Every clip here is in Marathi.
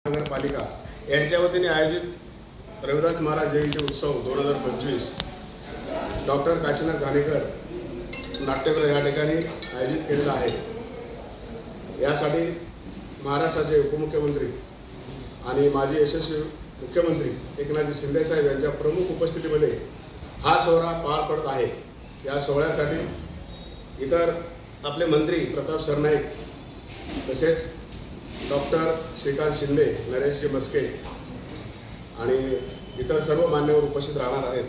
नगरपालिका यांच्या वतीने आयोजित रविदास महाराज जयंती उत्सव 2025 डॉक्टर काशीनाथ घाणेकर नाट्यगृह या ठिकाणी आयोजित केलेला आहे। यासाठी महाराष्ट्राचे उपमुख्यमंत्री आणि माजी यशस्वी मुख्यमंत्री एकनाथ शिंदे साहेब यांच्या प्रमुख उपस्थितीमध्ये हा सोहळा पार पडत आहे। या सोहळ्यासाठी इतर आपले मंत्री प्रताप सरनाईक तसेच डॉक्टर श्रीकांत शिंदे, नरेशजी मस्के आणि इतर सर्व मान्यवर उपस्थित राहणार आहेत।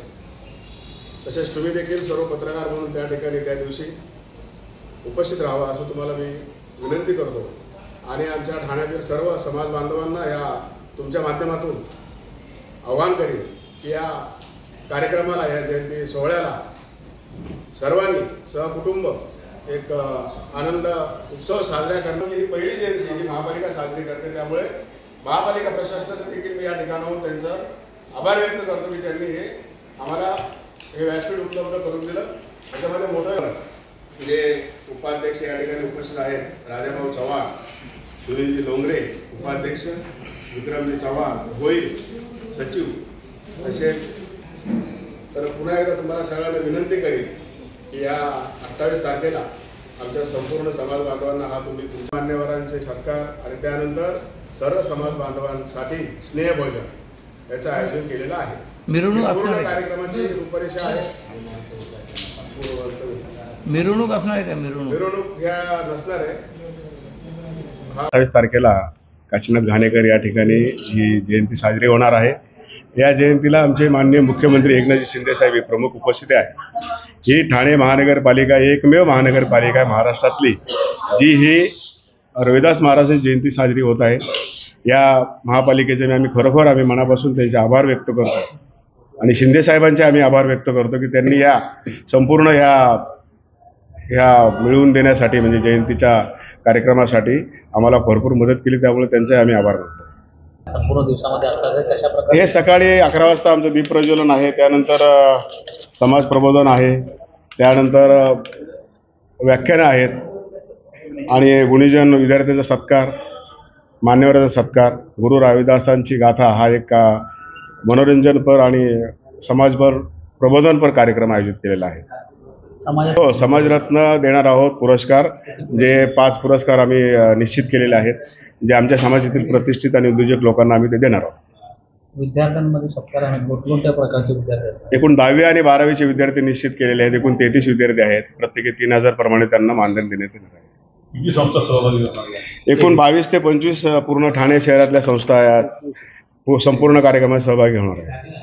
तसेच तुम्ही देखील सर्व पत्रकार म्हणून त्या ठिकाणी त्या दिवशी उपस्थित राहावा असं तुम्हाला मी विनंती करतो आणि आमच्या ठाण्यातील सर्व समाज बांधवांना या तुमच्या माध्यमातून आवाहन करीन की या कार्यक्रमाला, या जयंती सोहळ्याला सर्वांनी सहकुटुंब एक आनंद उत्सव साजरा करणं ही पहिली जयंती जी महापालिका साजरी करते। त्यामुळे महापालिका प्रशासनाचं देखील मी या ठिकाणाहून त्यांचं आभार व्यक्त करतो की त्यांनी हे आम्हाला हे व्यासपीठ उपलब्ध करून दिलं। त्याच्यामध्ये मोठं जे उपाध्यक्ष या ठिकाणी उपस्थित आहेत, राजाभाऊ चव्हाण, सुनीलजी लोंगरे उपाध्यक्ष, विक्रमजी चव्हाण भोईर सचिव, तसेच तर पुन्हा एकदा तुम्हाला सगळ्यांना विनंती करीन की या 28 तारखेला आमच्या संपूर्ण समाज बांधवांना हा तुम्ही मान्यवरांचे सत्कार आणि त्यानंतर सर्व समाज बांधवांसाठी स्नेहभोजन याचं आयोजन केलेलं आहे। पूर्ण कार्यक्रमाची रूपरेषा आहे। मिरवणूक असणार आहे का? मिरवणूक ह्या नसणार आहे। 28 तारखेला काशीनाथ घाणेकर या ठिकाणी ही जयंती साजरी होणार आहे। या जयंतीला आमचे माननीय मुख्यमंत्री एकनाथ शिंदे साहेब हे प्रमुख उपस्थित आहे। ही ठाणे महानगरपालिका एकमेव महानगरपालिका आहे महाराष्ट्रातली जी ही रविदास महाराजांची जयंती साजरी होत आहे। या महापालिकेचे आम्ही खरोखर मनापासून त्यांचे आभार व्यक्त करतो आणि शिंदे साहेबांचे आम्ही आभार व्यक्त करतो की त्यांनी या संपूर्ण ह्या मिळवून देण्यासाठी म्हणजे जयंतीच्या कार्यक्रमासाठी आम्हाला भरपूर मदत केली। त्यामुळे त्यांचे आम्ही आभार मानतो। संपूर्ण दिवसामध्ये असतात कशा प्रकारे? हे सकाळी 11 वाजता आमचं दीपप्रज्वलन आहे, त्यानंतर समाज प्रबोधन आहे, त्यानंतर व्याख्यानं आहेत आणि गुणीजन विद्यार्थ्यांचा सत्कार, मान्यवरांचा सत्कार, गुरु रविदासांची गाथा हा एक मनोरंजनपर आणि समाजभर प्रबोधनपर कार्यक्रम आयोजित केलेला आहे। हो, समाजरत्न देणार आहोत पुरस्कार, जे 5 पुरस्कार आम्ही निश्चित केलेले आहेत, जे आमच्या समाजातील प्रतिष्ठित आणि उद्योजक लोकांना आम्ही ते देणार आहोत। विद्यार्थ्यांमध्ये सत्कार आहेत, कोणत्या प्रकारचे विद्यार्थी असतात? एकूण 10वी आणि 12वीचे विद्यार्थी निश्चित केलेले आहेत। एकूण 33 विद्यार्थी आहेत, प्रत्येकी 3000 प्रमाणे त्यांना मानधन देण्यात येणार आहे। एकूण 22 ते 25 पूर्ण ठाणे शहरातल्या संस्था या संपूर्ण कार्यक्रमात सहभागी होणार आहेत।